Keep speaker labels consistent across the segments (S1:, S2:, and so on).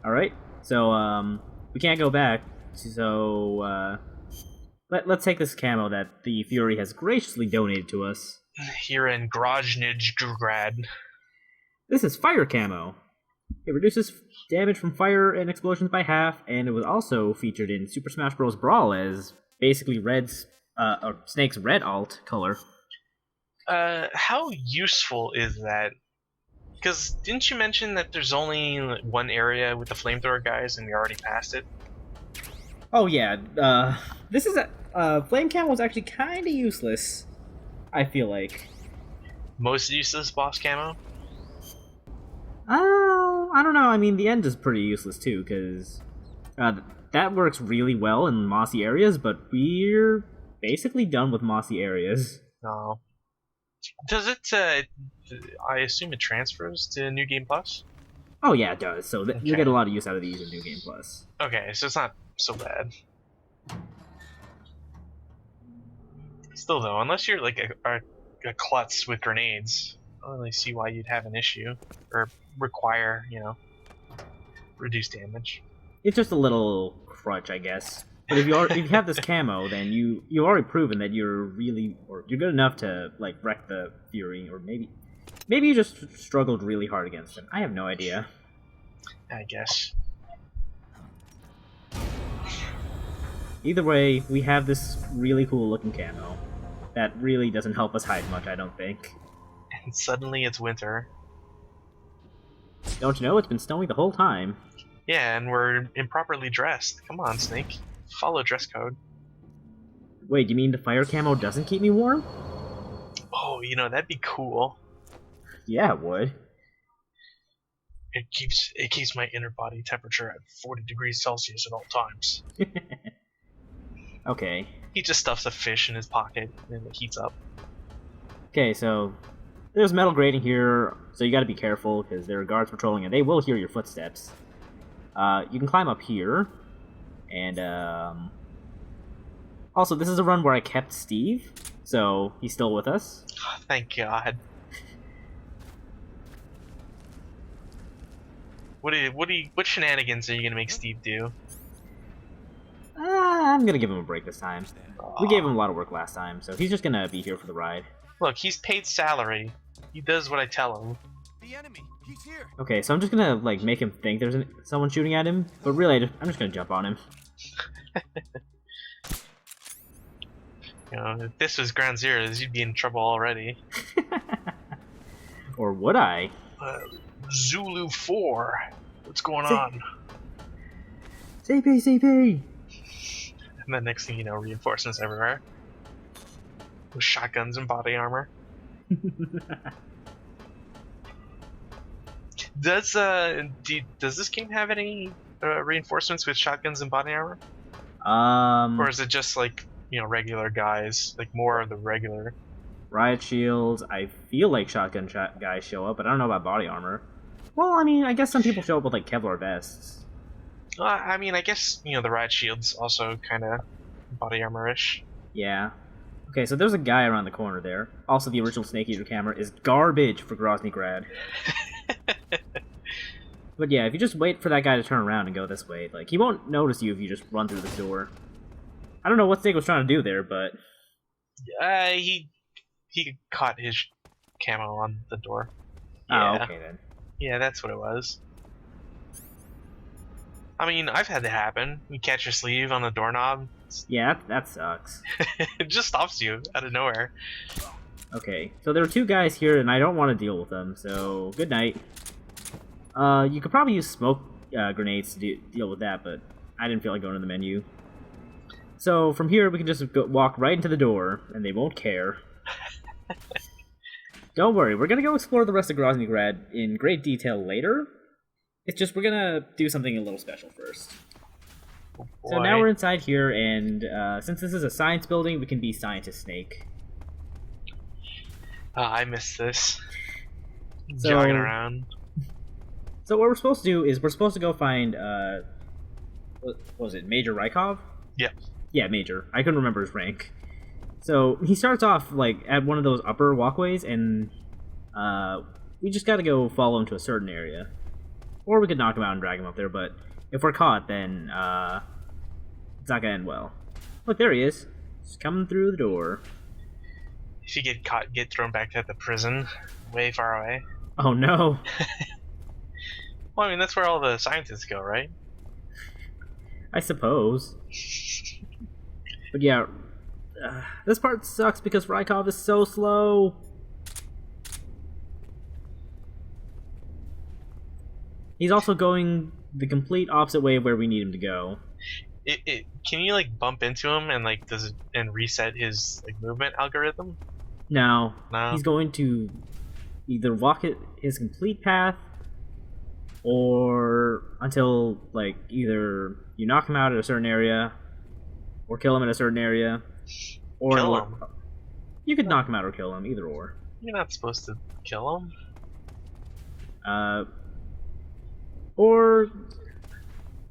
S1: Alright, so, we can't go back, so, let's take this camo that the Fury has graciously donated to us.
S2: Here in Groznyj, Grad.
S1: This is fire camo. It reduces damage from fire and explosions by half, and it was also featured in Super Smash Bros. Brawl as basically or Snake's red alt color.
S2: How useful is that? Because didn't you mention that there's only one area with the flamethrower guys, and we already passed it?
S1: Oh yeah, this is flame camo is actually kind of useless. I feel like.
S2: Most useless boss camo?
S1: Oh, I don't know. I mean, the end is pretty useless too, because that works really well in mossy areas, but we're basically done with mossy areas.
S2: No. Does it? I assume it transfers to New Game Plus.
S1: Oh yeah, it does. So
S2: Okay.
S1: you get a lot of use out of these in New Game Plus.
S2: Okay, so it's not so bad. Still though, unless you're like a klutz with grenades, I don't really see why you'd have an issue or require, reduced damage.
S1: It's just a little crutch, I guess. But if you have this camo, then you've already proven that you're good enough to like wreck the Fury, or maybe you just struggled really hard against him. I have no idea.
S2: I guess.
S1: Either way, we have this really cool looking camo that really doesn't help us hide much, I don't think.
S2: And suddenly it's winter.
S1: Don't you know, it's been snowing the whole time.
S2: Yeah, and we're improperly dressed. Come on, Snake. Follow dress code.
S1: Wait, you mean the fire camo doesn't keep me warm?
S2: Oh, that'd be cool.
S1: Yeah, it would.
S2: It keeps my inner body temperature at 40 degrees Celsius at all times.
S1: Okay.
S2: He just stuffs a fish in his pocket and it heats up.
S1: Okay, so there's metal grating here, so you gotta be careful, because there are guards patrolling and they will hear your footsteps. You can climb up here, and also this is a run where I kept Steve, so he's still with us.
S2: Oh, thank God. What shenanigans are you gonna make Steve do?
S1: I'm gonna give him a break this time. We gave him a lot of work last time, so he's just gonna be here for the ride.
S2: Look, he's paid salary. He does what I tell him.
S3: The enemy, he's here.
S1: Okay, so I'm just gonna like make him think there's someone shooting at him, but really I'm just gonna jump on him.
S2: If this was Ground Zeroes, you'd be in trouble already.
S1: Or would I?
S2: Zulu 4. What's going on?
S1: CP, CP!
S2: And then next thing you know, reinforcements everywhere. With shotguns and body armor. Does this game have any reinforcements with shotguns and body armor? Or is it just like, regular guys? Like more of the regular?
S1: Riot shields, I feel like shotgun guys show up, but I don't know about body armor. Well, I mean, I guess some people show up with like Kevlar vests.
S2: I mean, I guess, the riot shields also kind of body armor-ish.
S1: Yeah. Okay, so there's a guy around the corner there. Also, the original Snake Eater camera is garbage for Groznyj Grad. But yeah, if you just wait for that guy to turn around and go this way, like, he won't notice you if you just run through this door. I don't know what Snake was trying to do there, but...
S2: He caught his camo on the door. Yeah.
S1: Oh, okay then.
S2: Yeah, that's what it was. I mean, I've had that happen. You catch your sleeve on the doorknob.
S1: Yeah, that sucks.
S2: It just stops you out of nowhere.
S1: Okay, so there are two guys here, and I don't want to deal with them, so good night. You could probably use smoke grenades to deal with that, but I didn't feel like going to the menu. So from here, we can just walk right into the door, and they won't care. Don't worry, we're gonna go explore the rest of Groznyj Grad in great detail later. It's just we're gonna do something a little special first.
S2: Oh,
S1: so now we're inside here, and since this is a science building, we can be Scientist Snake.
S2: I missed this.
S1: So,
S2: jogging around.
S1: So what we're supposed to do is we're supposed to go find, what was it, Major Rykov?
S2: Yeah.
S1: Yeah, Major. I couldn't remember his rank. So he starts off like at one of those upper walkways, and we just gotta go follow him to a certain area. Or we could knock him out and drag him up there, but if we're caught, then it's not gonna end well. Look, there he is. He's coming through the door.
S2: If you get caught, get thrown back to the prison, way far away.
S1: Oh no.
S2: Well, I mean, that's where all the scientists go, right?
S1: I suppose. But yeah, this part sucks because Rykov is so slow. He's also going the complete opposite way of where we need him to go.
S2: Can you like bump into him and like reset his like movement algorithm?
S1: No.
S2: No.
S1: He's going to either walk his complete path or until like either you knock him out at a certain area or kill him in a certain area or
S2: kill him.
S1: You could knock him out or kill him, either or.
S2: You're not supposed to kill him.
S1: Or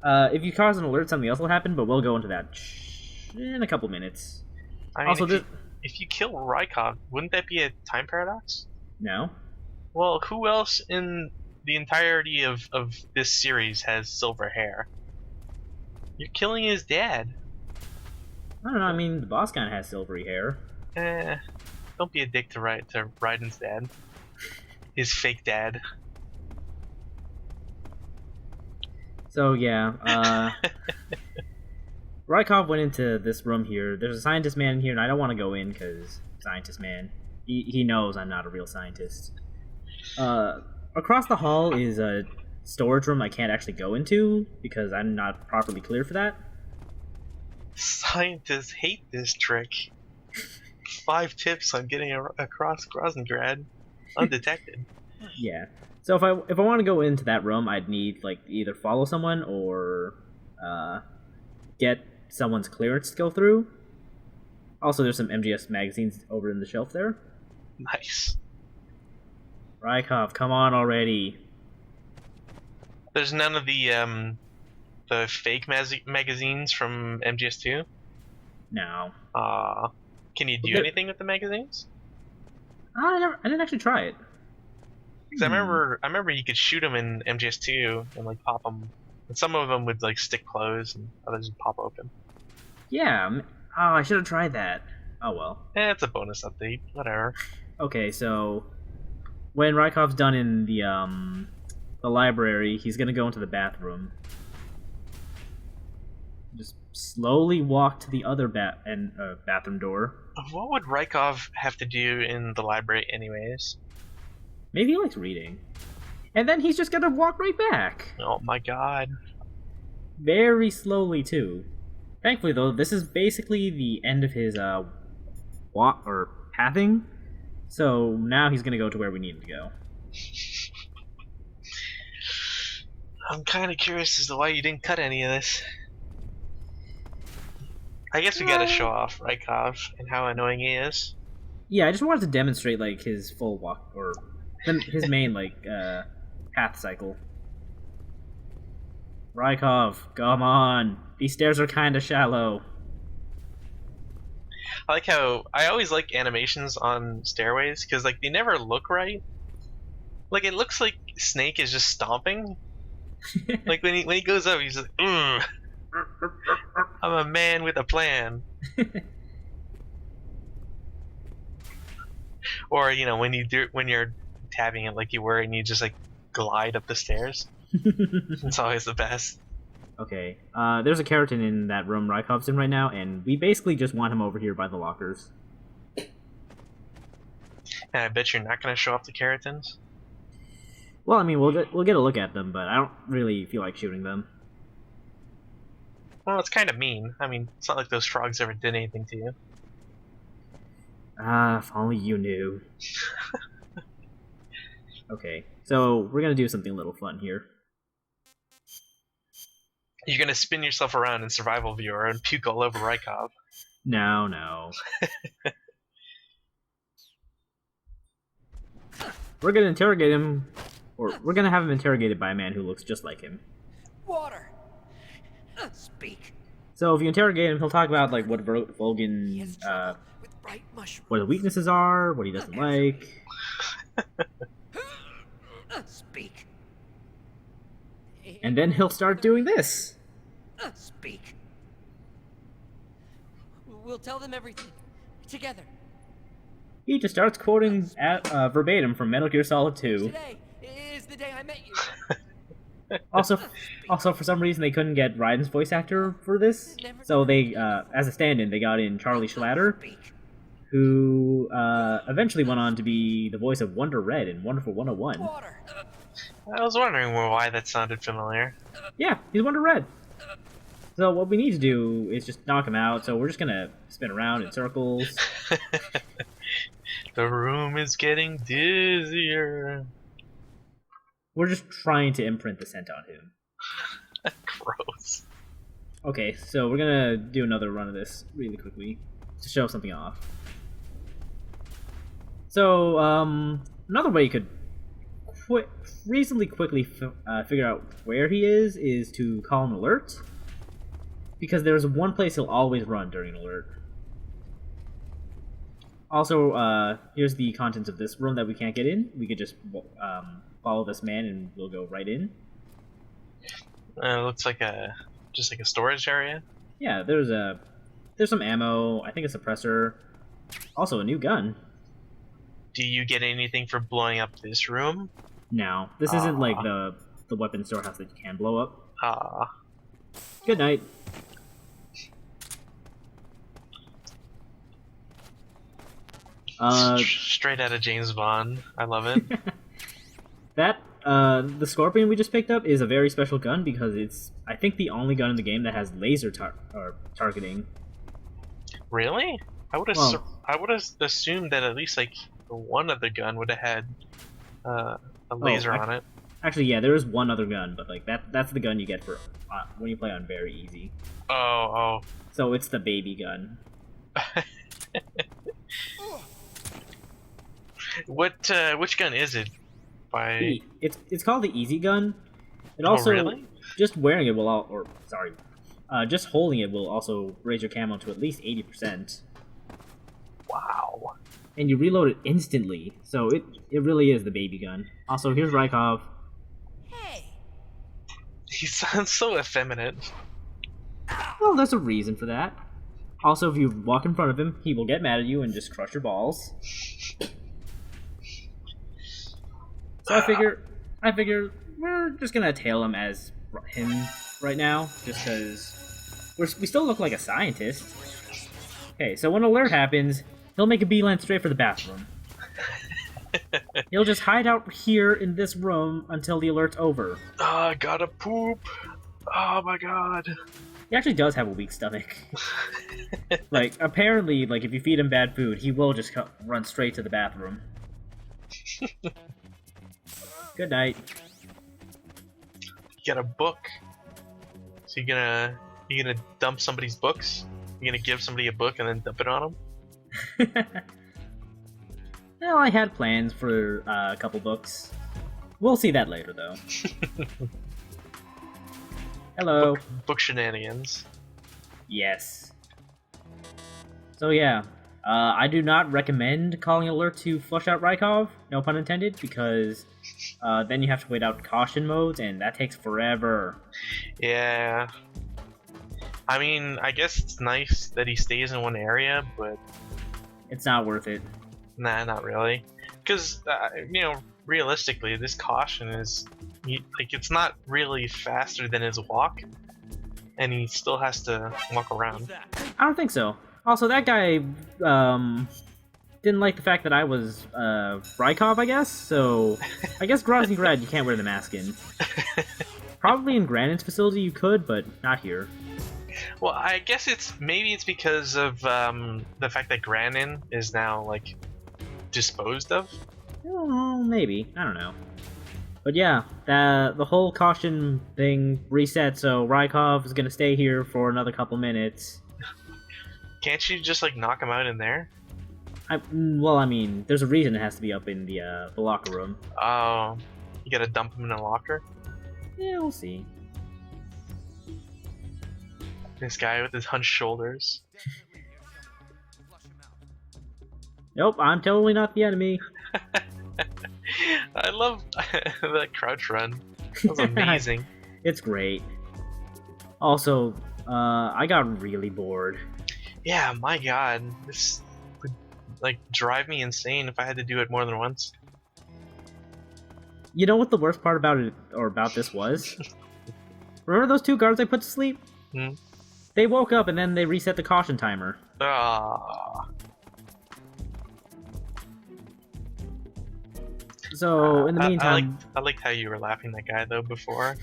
S1: if you cause an alert, something else will happen, but we'll go into that in a couple minutes.
S2: I mean,
S1: also,
S2: if you kill Rykov, wouldn't that be a time paradox?
S1: No.
S2: Well, who else in the entirety of this series has silver hair? You're killing his dad.
S1: I don't know, I mean, the boss kind of has silvery hair.
S2: Don't be a dick to Raiden's dad. His fake dad.
S1: So yeah, Rykov went into this room here. There's a scientist man in here, and I don't want to go in because scientist man. He knows I'm not a real scientist. Across the hall is a storage room I can't actually go into because I'm not properly clear for that.
S2: Scientists hate this trick. 5 tips on getting across Groznyj undetected.
S1: Yeah. So if I want to go into that room, I'd need like either follow someone or get someone's clearance to go through. Also, there's some MGS magazines over in the shelf there.
S2: Nice.
S1: Rykov, come on already.
S2: There's none of the fake magazines from MGS2?
S1: No.
S2: Can you do anything with the magazines?
S1: I didn't actually try it.
S2: Because I remember you could shoot them in MGS2 and like pop them. And some of them would like stick closed, and others would pop open.
S1: Yeah. Oh, I should have tried that. Oh well.
S2: It's a bonus update. Whatever.
S1: Okay, so when Rykov's done in the library, he's gonna go into the bathroom. Just slowly walk to the other bathroom door.
S2: What would Rykov have to do in the library, anyways?
S1: Maybe he likes reading. And then he's just gonna walk right back.
S2: Oh my god.
S1: Very slowly, too. Thankfully, though, this is basically the end of his walk or pathing. So now he's gonna go to where we need him to go.
S2: I'm kind of curious as to why you didn't cut any of this. I guess we gotta show off Rykov and how annoying he is.
S1: Yeah, I just wanted to demonstrate like his full walk or his main like path cycle. Rykov, come on! These stairs are kind of shallow.
S2: I like how I always like animations on stairways because like they never look right. Like it looks like Snake is just stomping. Like when he goes up, he's like, "I'm a man with a plan." Or when you're tabbing it like you were and you just like glide up the stairs. It's always the best.
S1: Okay, there's a keratin in that room Rykov's in right now, and we basically just want him over here by the lockers.
S2: And I bet you're not going to show off the keratins?
S1: Well, I mean, we'll get a look at them, but I don't really feel like shooting them.
S2: Well, it's kind of mean. I mean, it's not like those frogs ever did anything to you.
S1: If only you knew. Okay, so we're gonna do something a little fun here.
S2: You're gonna spin yourself around in Survival Viewer and puke all over Rykov.
S1: No. We're gonna interrogate him, or we're gonna have him interrogated by a man who looks just like him.
S3: Water. Speak.
S1: So if you interrogate him, he'll talk about like what Volgan, what the weaknesses are, what he doesn't like.
S3: Speak.
S1: And then he'll start doing this.
S3: Speak. We'll tell them everything. Together.
S1: He just starts quoting verbatim from Metal Gear Solid 2.
S3: Today is the day I met you.
S1: Also, for some reason, they couldn't get Raiden's voice actor for this, so they, as a stand-in, they got in Charlie Schlatter, who eventually went on to be the voice of Wonder Red in Wonderful 101.
S3: Water.
S2: I was wondering why that sounded familiar.
S1: Yeah, he's Wonder Red. So what we need to do is just knock him out, so we're just gonna spin around in circles.
S2: The room is getting dizzier.
S1: We're just trying to imprint the scent on him.
S2: Gross.
S1: Okay, so we're gonna do another run of this really quickly to show something off. So, another way you could reasonably quickly figure out where he is to call an alert. Because there's one place he'll always run during an alert. Also, here's the contents of this room that we can't get in. We could just follow this man and we'll go right in.
S2: Looks like just like a storage area.
S1: Yeah, there's some ammo. I think a suppressor. Also, a new gun.
S2: Do you get anything for blowing up this room?
S1: No, this isn't like the weapon storehouse that you can blow up. Good night.
S2: Straight out of James Bond. I love it.
S1: The Scorpion we just picked up is a very special gun because it's, I think, the only gun in the game that has laser targeting.
S2: Really? I would have assumed that at least like one other gun would have had a laser on it.
S1: Actually, yeah, there is one other gun, but like that's the gun you get for when you play on very easy.
S2: Oh.
S1: So it's the baby gun.
S2: Which gun is it?
S1: It's called the Easy Gun. It also,
S2: really?
S1: Just wearing it will, just holding it will also raise your camo to at least 80%.
S2: Wow.
S1: And you reload it instantly, so it really is the baby gun. Also, here's Rykov.
S3: Hey.
S2: He sounds so effeminate.
S1: Well, there's a reason for that. Also, if you walk in front of him, he will get mad at you and just crush your balls. So I figure we're just gonna tail him as him right now, just because we still look like a scientist. Okay, so when an alert happens, he'll make a beeline straight for the bathroom. He'll just hide out here in this room until the alert's over.
S2: I gotta poop. Oh my god.
S1: He actually does have a weak stomach. Like, apparently, like, if you feed him bad food, he will just run straight to the bathroom. Good night.
S2: You got a book. So you gonna dump somebody's books? You gonna give somebody a book and then dump it on them?
S1: Well, I had plans for a couple books. We'll see that later, though. Hello.
S2: Book shenanigans.
S1: Yes. So yeah, I do not recommend calling alert to flush out Rykov, no pun intended, because then you have to wait out caution modes, and that takes forever.
S2: Yeah. I mean, I guess it's nice that he stays in one area, but
S1: it's not worth it.
S2: Nah, not really. Because, realistically, this caution is, it's not really faster than his walk, and he still has to walk around.
S1: I don't think so. Also, that guy, didn't like the fact that I was, Rykov, I guess, so I guess Groznyj Grad you can't wear the mask in. Probably in Granon's facility you could, but not here.
S2: Well, I guess maybe it's because of, the fact that Granon is now, like, disposed of?
S1: Well, maybe. I don't know. But yeah, the whole caution thing reset, so Rykov is gonna stay here for another couple minutes.
S2: Can't you just, like, knock him out in there?
S1: Well, I mean, there's a reason it has to be up in the locker room.
S2: Oh, you gotta dump him in a locker?
S1: Yeah, we'll see.
S2: This guy with his hunched shoulders.
S1: Nope, I'm totally not the enemy.
S2: I love that crouch run. That was amazing.
S1: It's great. Also, I got really bored.
S2: Yeah, my god. This would, like, drive me insane if I had to do it more than once.
S1: You know what the worst part about it, or about this was? Remember those 2 guards I put to sleep?
S2: Hmm?
S1: They woke up and then they reset the caution timer.
S2: Ah.
S1: So, in the meantime...
S2: I liked how you were laughing at that guy, though, before.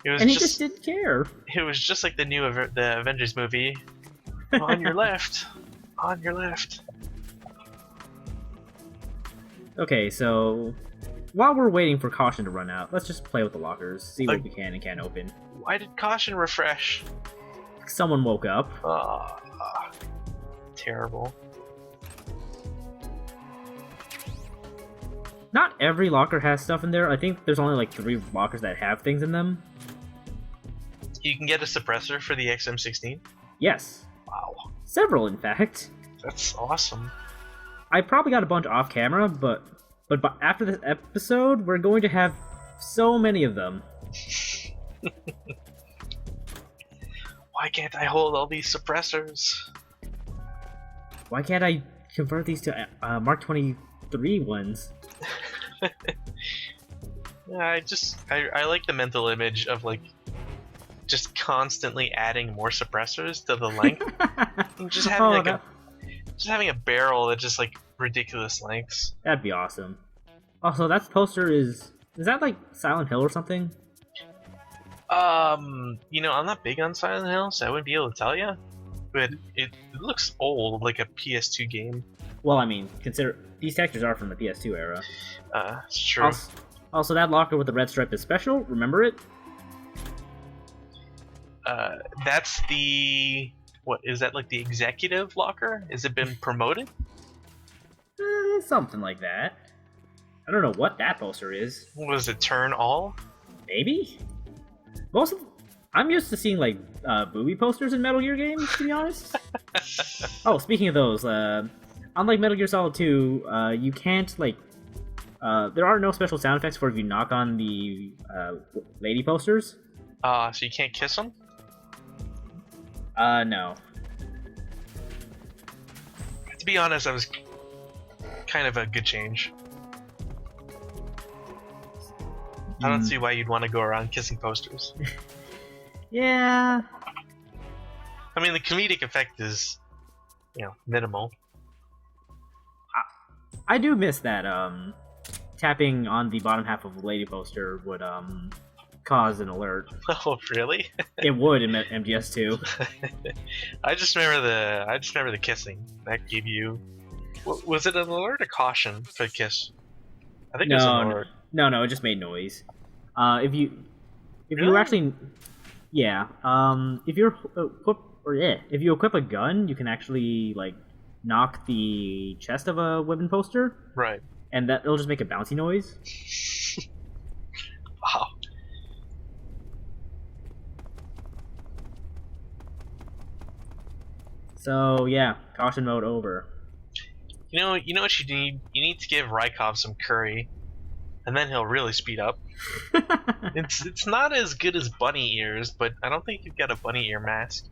S2: It was
S1: And he just didn't care.
S2: It was just like the the Avengers movie. On your left. On your left.
S1: Okay, so... While we're waiting for caution to run out, let's just play with the lockers, see what we can and can't open.
S2: Why did caution refresh?
S1: Someone woke up.
S2: Terrible.
S1: Not every locker has stuff in there. I think there's only like 3 lockers that have things in them.
S2: You can get a suppressor for the XM16?
S1: Yes.
S2: Wow.
S1: Several, in fact.
S2: That's awesome.
S1: I probably got a bunch off camera, but after this episode, we're going to have so many of them.
S2: Why can't I hold all these suppressors?
S1: Why can't I convert these to Mark 23 ones?
S2: Yeah, I like the mental image of like just constantly adding more suppressors to the length. And just having just having a barrel that just like ridiculous lengths.
S1: That'd be awesome. Also, that poster is that like Silent Hill or something?
S2: You know, I'm not big on Silent Hill, so I wouldn't be able to tell you. But it looks old, like a PS2 game.
S1: Well, I mean, consider these textures are from the PS2 era.
S2: It's true.
S1: Also, that locker with the red stripe is special. Remember it?
S2: That's the... What, is that like the executive locker? Has it been promoted?
S1: Something like that. I don't know what that poster is.
S2: Was it turn all?
S1: Maybe? I'm used to seeing like booby posters in Metal Gear games, to be honest. Oh, speaking of those, unlike Metal Gear Solid 2, you can't like there are no special sound effects for if you knock on the lady posters.
S2: So you can't kiss them?
S1: No.
S2: To be honest, that was kind of a good change. I don't see why you'd want to go around kissing posters.
S1: Yeah.
S2: I mean, the comedic effect is, you know, minimal.
S1: I do miss that. Tapping on the bottom half of the lady poster would cause an alert.
S2: Oh, really?
S1: It would in MGS2.
S2: I just remember the kissing that gave you. Was it an alert or caution for the kiss? I think it was an alert.
S1: No, it just made noise. If you
S2: Really?
S1: actually, yeah. If you equip a gun, you can actually like knock the chest of a weapon poster,
S2: Right.
S1: and it'll just make a bouncy noise.
S2: Wow.
S1: So yeah, caution mode over.
S2: You know what you need? You need to give Rykov some curry, and then he'll really speed up. It's not as good as bunny ears, but I don't think you've got a bunny ear mask.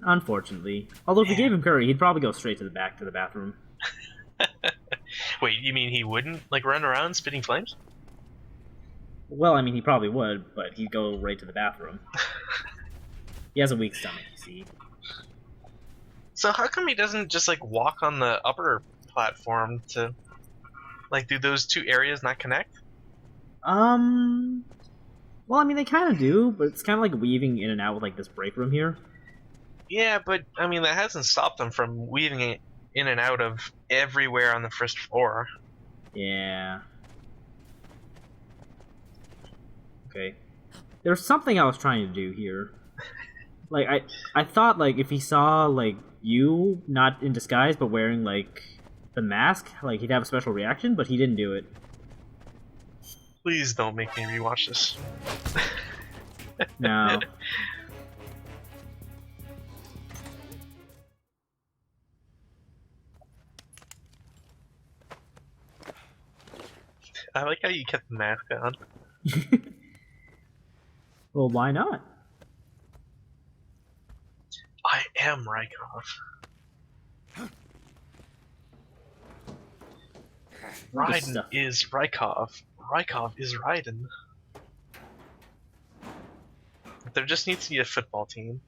S1: Unfortunately, although if we gave him curry, he'd probably go straight to the bathroom.
S2: Wait, you mean he wouldn't like run around spitting flames?
S1: Well, I mean, he probably would, but he'd go right to the bathroom. He has a weak stomach, you see.
S2: So how come he doesn't just like walk on the upper platform to like do those two areas not connect?
S1: Well, I mean, they kind of do, but it's kind of like weaving in and out with like this break room here.
S2: Yeah, but I mean that hasn't stopped them from weaving it in and out of everywhere on the first floor.
S1: Yeah. Okay. There's something I was trying to do here. Like, I thought, like, if he saw, like, you, not in disguise, but wearing, like, the mask, like, he'd have a special reaction, but he didn't do it.
S2: Please don't make me rewatch this.
S1: No.
S2: I like how you kept the mask on.
S1: Well, why not?
S2: I am Rykov. Raiden
S1: stuff.
S2: is Rykov. Rykov is Raiden. There just needs to be a football team.